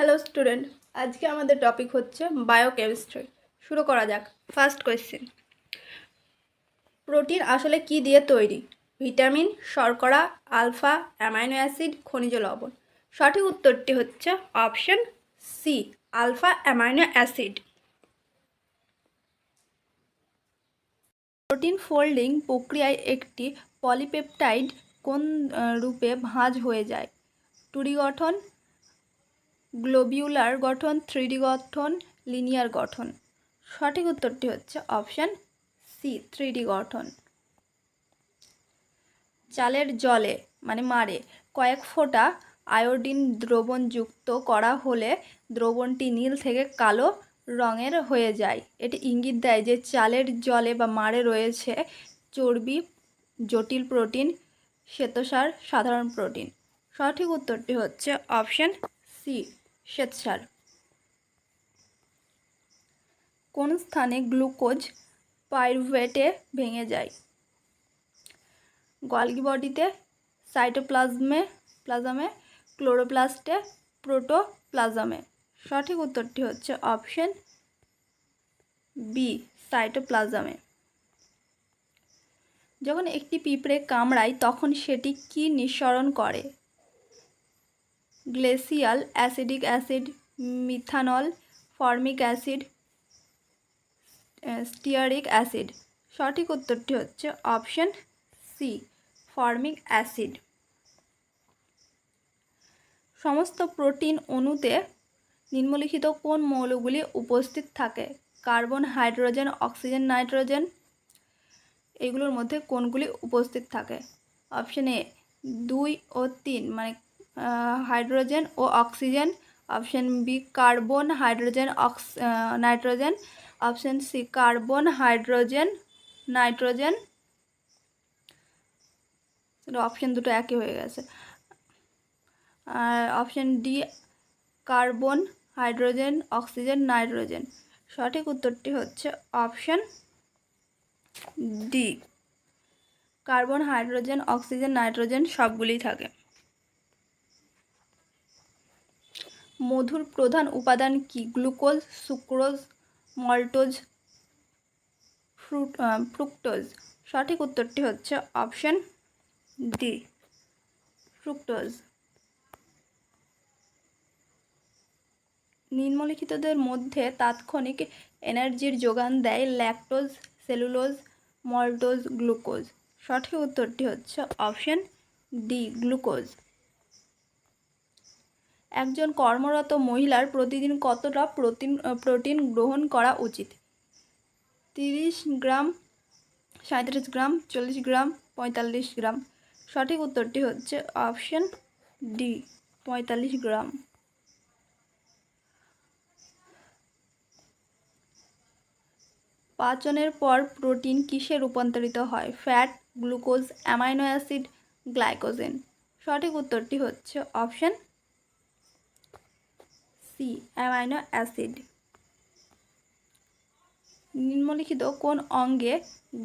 Hello student, আজকে আমাদের topic হচ্ছে বায়োকেমিস্ট্রি। শুরু করা যাক। ফার্স্ট কোয়েশ্চেন, প্রোটিন আসলে কি দিয়ে তৈরি? ভিটামিন, শর্করা, আলফা, অ্যামাইনো অ্যাসিড, খনিজ লবণ। সঠিক উত্তরটি হচ্ছে option C, alpha amino acid. Protein folding প্রক্রিয়ায় একটি পলিপেপটাইড কোন রূপে ভাঁজ হয়ে যায়? 2D গঠন, গ্লোবিউলার গঠন, 3D গঠন, লিনিয়ার গঠন। সঠিক উত্তরটি হচ্ছে অপশান সি, 3D গঠন। চালের জলে মারে কয়েক ফোঁটা আয়োডিন দ্রবণ যুক্ত করা হলে দ্রবণটি নীল থেকে কালো রঙের হয়ে যায়। এটি ইঙ্গিত দেয় যে চালের জলে বা মারে রয়েছে চর্বি, জটিল প্রোটিন, শ্বেতসার, সাধারণ প্রোটিন। সঠিক উত্তরটি হচ্ছে অপশান সি, শ্বেতসার। কোন স্থানে গ্লুকোজ পাইরুভেটে ভেঙে যায়? গলগি বডিতে, সাইটোপ্লাজমে, ক্লোরোপ্লাস্টে, প্রোটোপ্লাজমে। সঠিক উত্তরটি হচ্ছে অপশন বি, সাইটোপ্লাজমে। যখন একটি পিঁপড়ে কামড়ায় তখন সেটি কি নিঃসরণ করে? Glacial, acidic acid, methanol, formic acid, stearic acid. সঠিক উত্তরটি হচ্ছে অপশন সি, ফর্মিক অ্যাসিড। সমস্ত প্রোটিন অণুতে নিম্নলিখিত কোন মৌলগুলি উপস্থিত থাকে? Carbon, hydrogen, oxygen, nitrogen. এগুলোর মধ্যে কোনগুলি উপস্থিত থাকে? অপশন এ 2 ও 3 হাইড্রোজেন ও oxygen. Option B carbon, hydrogen, nitrogen. Option C carbon, hydrogen, nitrogen. Option দুটো একই হয়ে গেছে। আর option D carbon, hydrogen, oxygen, nitrogen. সঠিক উত্তরটি হচ্ছে option D, carbon, hydrogen, oxygen, nitrogen সবগুলিই থাকে। মধুর প্রধান উপাদান কি? Glucose, sucrose, maltose, fructose. সঠিক উত্তরটি হচ্ছে অপশন ডি, ফ্রুক্টোজ। নিম্নলিখিতদের মধ্যে তাৎক্ষণিক এনার্জির যোগান দেয় ল্যাকটোজ, সেলুলোজ, মল্টোজ, গ্লুকোজ। সঠিক উত্তরটি হচ্ছে অপশন ডি, গ্লুকোজ। একজন কর্মরত মহিলার প্রতিদিন কতটা প্রোটিন গ্রহণ করা উচিত? 30 গ্রাম, 37 গ্রাম, 40 গ্রাম, 45 গ্রাম। সঠিক উত্তরটি হচ্ছে অপশন ডি, 45 গ্রাম। পাচনের পর প্রোটিন কিসে রূপান্তরিত হয়? Fat, glucose, amino acid, glycogen. সঠিক উত্তরটি হচ্ছে অপশন সি, অ্যামাইনো অ্যাসিড। নিম্নলিখিত কোন অঙ্গে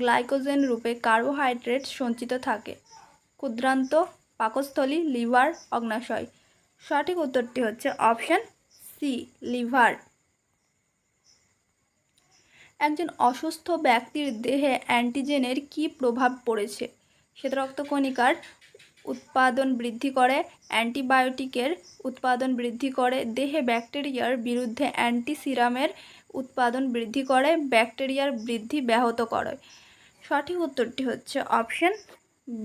গ্লাইকোজেন রূপে কার্বোহাইড্রেট সঞ্চিত থাকে? ক্ষুদ্রান্ত, পাকস্থলী, লিভার, অগ্নাশয়। সঠিক উত্তরটি হচ্ছে অপশন সি, লিভার। একজন অসুস্থ ব্যক্তির দেহে অ্যান্টিজেনের কি প্রভাব পড়েছে? শ্বেতরক্তকণিকার উৎপাদন বৃদ্ধি করে, অ্যান্টিবায়োটিকের উৎপাদন বৃদ্ধি করে, দেহে ব্যাকটেরিয়ার বিরুদ্ধে অ্যান্টিসিরামের উৎপাদন বৃদ্ধি করে, ব্যাকটেরিয়ার বৃদ্ধি ব্যাহত করে। সঠিক উত্তরটি হচ্ছে অপশন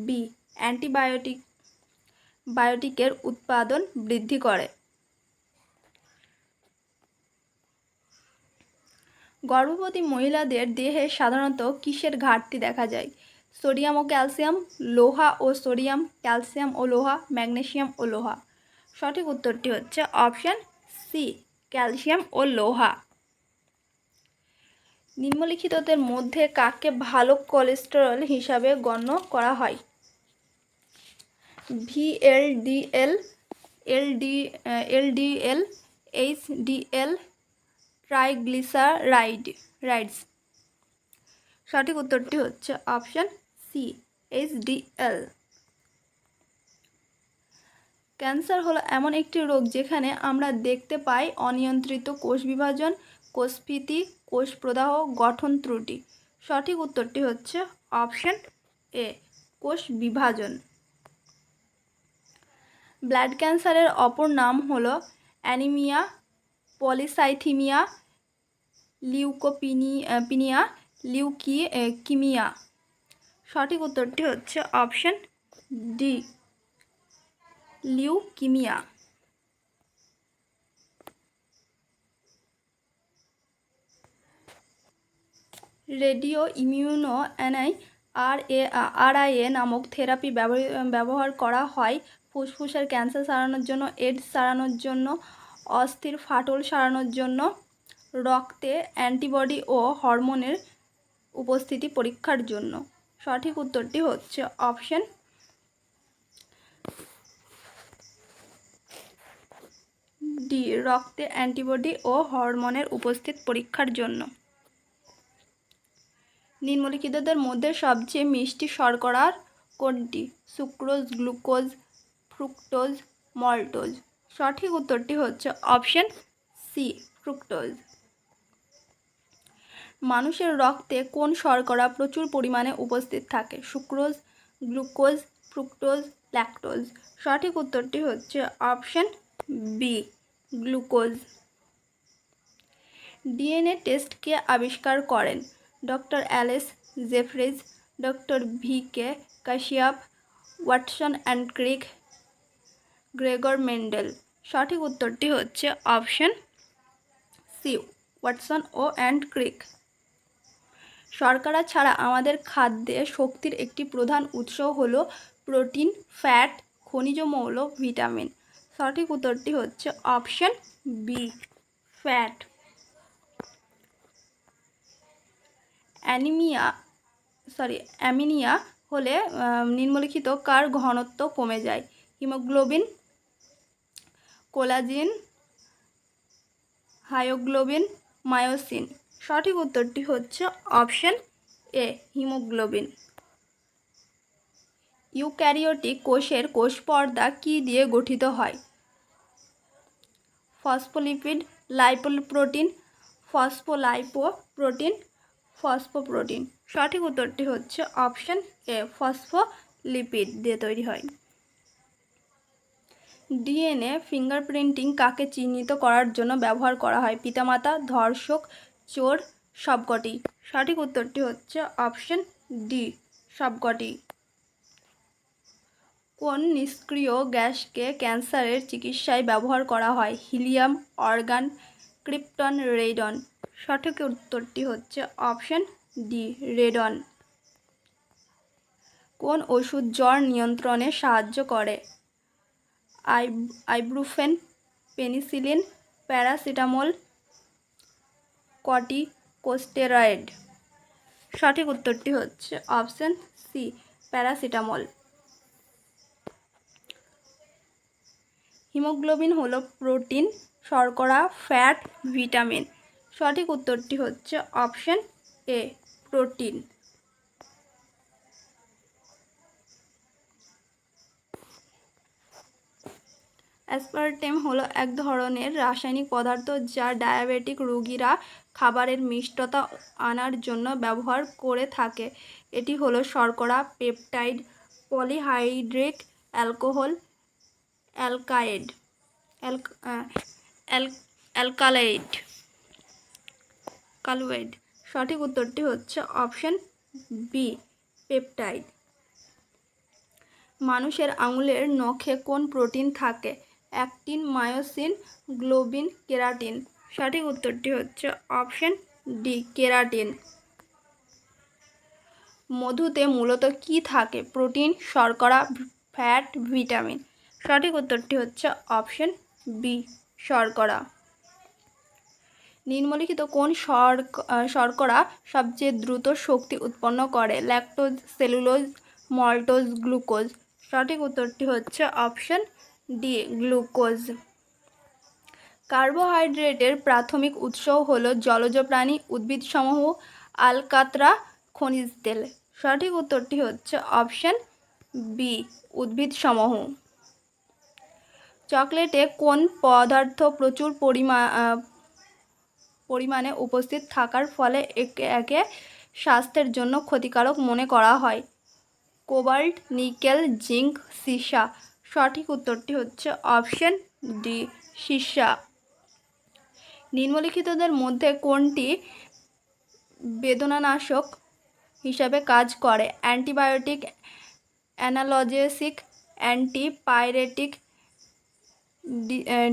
বি, বায়োটিকের উৎপাদন বৃদ্ধি করে। গর্ভবতী মহিলাদের দেহে সাধারণত কিসের ঘাটতি দেখা যায়? সোডিয়াম ও ক্যালসিয়াম, লোহা ও সোডিয়াম, ক্যালসিয়াম ও লোহা, ম্যাগনেসিয়াম ও লোহা। সঠিক উত্তরটি হচ্ছে অপশন সি, ক্যালসিয়াম ও লোহা। নিম্নলিখিতদের মধ্যে কাকে ভালো কোলেস্টেরল হিসাবে গণ্য করা হয়? VLDL, LDL, HDL, triglycerides. সঠিক উত্তরটি হচ্ছে অপশন সি, HDL। ক্যান্সার হলো এমন একটি রোগ যেখানে আমরা দেখতে পাই অনিয়ন্ত্রিত কোষ বিভাজন, কোষস্ফীতি, কোষ প্রদাহ, গঠন ত্রুটি। সঠিক উত্তরটি হচ্ছে অপশন এ, কোষ বিভাজন। ব্লাড ক্যান্সারের অপর নাম হলো অ্যানিমিয়া, পলিসাইথিমিয়া, লিউকোপিনিয়া, লিউকিমিয়া। সঠিক উত্তরটি হচ্ছে option D, leukaemia. Radio immuno RIA নামক থেরাপি ব্যবহার করা হয় ফুসফুসের ক্যান্সার সারানোর জন্য, এইডস সারানোর জন্য, অস্থির ফাটল সারানোর জন্য, রক্তে অ্যান্টিবডি ও হরমোনের উপস্থিতি পরীক্ষার জন্য। সঠিক উত্তরটি হচ্ছে অপশন ডি, রক্তে অ্যান্টিবডি ও হরমোনের উপস্থিতি পরীক্ষার জন্য। নিম্নলিখিতদের মধ্যে সবচেয়ে মিষ্টি শর্করা কোনটি? Sucrose, glucose, fructose, maltose. সঠিক উত্তরটি হচ্ছে অপশন সি, ফ্রুক্টোজ। মানুষের রক্তে কোন শর্করা প্রচুর পরিমাণে উপস্থিত থাকে? Sucrose, glucose, fructose, lactose. সঠিক উত্তরটি হচ্ছে option B, glucose. DNA test কে আবিষ্কার করেন? Doctor Alec Jeffreys, doctor V K. Kashyap, Watson and Crick, Gregor Mendel. সঠিক উত্তরটি হচ্ছে অপশন সি, ওয়াটসন ও অ্যান্ড ক্রিক। শর্করা ছাড়া আমাদের খাদ্যে শক্তির একটি প্রধান উৎস হলো প্রোটিন, ফ্যাট, খনিজ মৌল, ভিটামিন। সঠিক উত্তরটি হচ্ছে অপশন বি, ফ্যাট। অ্যামিনিয়া হলে নিম্নলিখিত কার ঘনত্ব কমে যায়? Haemoglobin, collagen, myoglobin, myosin. সঠিক উত্তরটি হচ্ছে অপশন এ, হিমোগ্লোবিন। ইউক্যারিওটিক কোষের কোষ পর্দা কী দিয়ে গঠিত হয়? Phospholipid, lipoprotein, phospholipoprotein, phosphoprotein. সঠিক উত্তরটি হচ্ছে অপশন এ, ফসফোলিপিড দিয়ে তৈরি হয়। ডিএনএ ফিঙ্গারপ্রিন্টিং কাকে চিহ্নিত করার জন্য ব্যবহার করা হয়? পিতামাতা, ধর্ষক, চোর, সবকটি। সঠিক উত্তরটি হচ্ছে অপশন ডি, সবকটি। কোন নিষ্ক্রিয় গ্যাসকে ক্যান্সারের চিকিৎসায় ব্যবহার করা হয়? Helium, organ, krypton, radon. সঠিক উত্তরটি হচ্ছে অপশন ডি, রেডন। কোন ওষুধ জ্বর নিয়ন্ত্রণে সাহায্য করে? Ibuprofen, penicillin, paracetamol, corticosteroid. সঠিক উত্তরটি হচ্ছে অপশন সি, প্যারাসিটামল। হিমোগ্লোবিন হলো প্রোটিন, শর্করা, ফ্যাট, ভিটামিন। সঠিক উত্তরটি হচ্ছে অপশন এ, প্রোটিন। অ্যাসপারটেম হলো এক ধরনের রাসায়নিক পদার্থ যা ডায়াবেটিক রোগীরা খাবারের মিষ্টতা আনার জন্য ব্যবহার করে থাকে। এটি হলো শর্করা, পেপটাইড, পলিহাইড্রিক অ্যালকোহল, অ্যালকালয়েড। সঠিক উত্তরটি হচ্ছে অপশন বি, পেপটাইড। মানুষের আঙুলের নখে কোন প্রোটিন থাকে? Actin, myosin, globin, keratin. সঠিক উত্তরটি হচ্ছে অপশন ডি, কেরাটিন। মধুতে মূলত কি থাকে? প্রোটিন, শর্করা, ফ্যাট, ভিটামিন। সঠিক উত্তরটি হচ্ছে অপশন বি, শর্করা। নিম্নলিখিত কোন শর্করা সবচেয়ে দ্রুত শক্তি উৎপন্ন করে? Lactose, cellulose, maltose, glucose. সঠিক উত্তরটি হচ্ছে অপশন ডি, গ্লুকোজ। কার্বোহাইড্রেটের প্রাথমিক উৎস হলো জলজ প্রাণী, উদ্ভিদসমূহ, আলকাতরা, খনিজ তেল। সঠিক উত্তরটি হচ্ছে অপশন বি, উদ্ভিদসমূহ। চকলেটে কোন পদার্থ প্রচুর পরিমাণে উপস্থিত থাকার ফলে একে একে স্বাস্থ্যের জন্য ক্ষতিকারক মনে করা হয়? কোবাল্ট, নিকেল, জিঙ্ক, সীসা। সঠিক উত্তরটি হচ্ছে অপশন ডি, সীসা। নিম্নলিখিতদের মধ্যে কোনটি বেদনানাশক হিসাবে কাজ করে? Antibiotic, analgesic, antipyretic,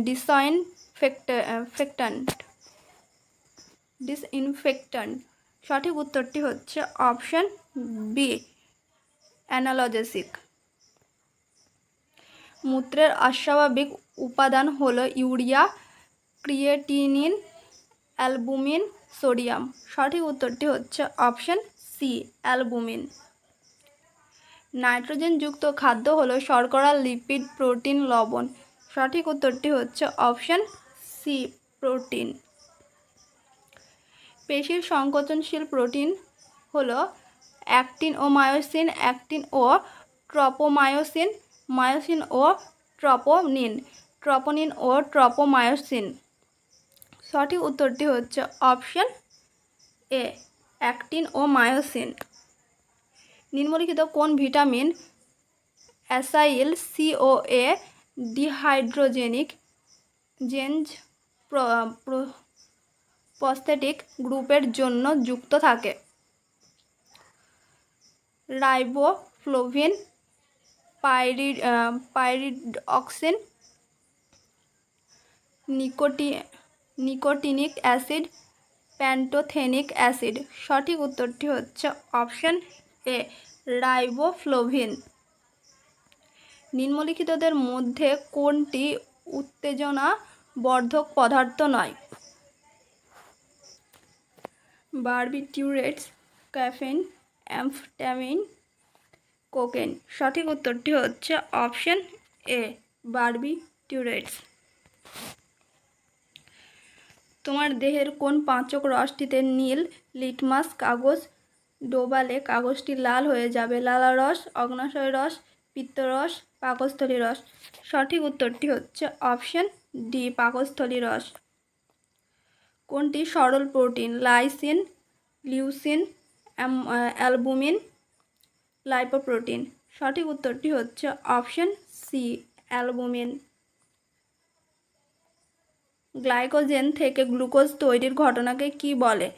disinfectant. সঠিক উত্তরটি হচ্ছে অপশন বি, অ্যানালজেসিক। মূত্রের অস্বাভাবিক উপাদান হলো ইউরিয়া, ক্রিয়েটিনিন, অ্যালবুমিন, সোডিয়াম। সঠিক উত্তরটি হচ্ছে অপশন সি, অ্যালবুমিন। নাইট্রোজেনযুক্ত খাদ্য হলো শর্করা, লিপিড, প্রোটিন, লবণ। সঠিক উত্তরটি হচ্ছে অপশন সি, প্রোটিন। পেশির সংকোচনশীল প্রোটিন হলো অ্যাক্টিন ও মায়োসিন, অ্যাক্টিন ও ট্রপোমায়োসিন, মায়োসিন ও ট্রপোনিন, ট্রপোনিন ও ট্রপোমায়োসিন। সঠিক উত্তরটি হচ্ছে অপশন এ, অ্যাক্টিন ও মায়োসিন। নিম্নলিখিত কোন ভিটামিন অ্যাসাইল CoA ডিহাইড্রোজেনিক জেনজ প্রস্থেটিক গ্রুপের জন্য যুক্ত থাকে? Riboflavin, pyridoxine, nicotinic acid, pantothenic acid. সঠিক উত্তরটি হচ্ছে অপশন এ, রাইবোফ্লোভিন। নিম্নলিখিতদের মধ্যে কোনটি উত্তেজনা বর্ধক পদার্থ নয়? বারবিটিউরেটস, ক্যাফেইন, অ্যামফেটামিন, কোকেন। সঠিক উত্তরটি হচ্ছে অপশন এ, বারবিটিউরেটস। তোমার দেহের কোন পাঁচক রসটিতে নীল লিটমাস কাগজ ডোবালে কাগজটি লাল হয়ে যাবে? লালারস, অগ্ন্যাশয় রস, পিত্তরস, পাকস্থলী রস। সঠিক উত্তরটি হচ্ছে অপশন ডি, পাকস্থলী রস। কোনটি সরল protein? Lysine, leucine, albumin, lipoprotein. সঠিক উত্তরটি হচ্ছে অপশন সি, অ্যালবুমিন। গ্লাইকোজেন থেকে গ্লুকোজ তৈরির ঘটনাকে কি বলে?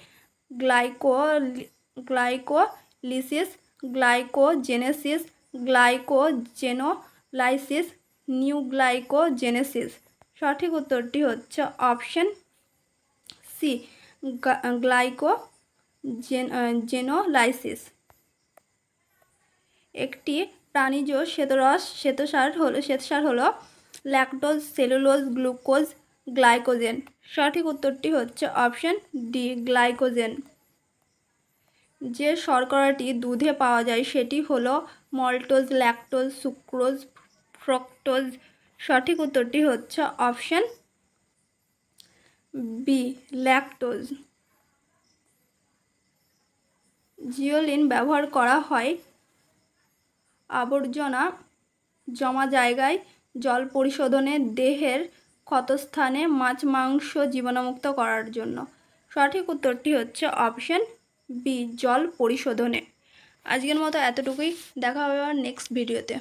Glycolysis, glycogenesis, glycogenolysis, neoglycogenesis. সঠিক উত্তরটি হচ্ছে অপশন সি, গ্লাইকোজেনোলাইসিস। একটি প্রাণীজ শ্বেতসার হলো ল্যাকটোজ, সেলুলোজ, গ্লুকোজ, গ্লাইকোজেন। সঠিক উত্তরটি হচ্ছে অপশন ডি, গ্লাইকোজেন। যে শর্করাটি দুধে পাওয়া যায় সেটি হলো মল্টোজ, ল্যাকটোজ, সুক্রোজ, ফ্রুক্টোজ। সঠিক উত্তরটি হচ্ছে অপশন বি, ল্যাকটোজ। জিওলিন ব্যবহার করা হয় আবর্জনা জমা জায়গায়, জল পরিশোধনে, দেহের ক্ষতস্থানে, মাছ মাংস জীবাণুমুক্ত করার জন্য। সঠিক উত্তরটি হচ্ছে অপশন বি, জল পরিশোধনে। আজকের মতো এতটুকুই, দেখা হবে আবার নেক্সট ভিডিওতে।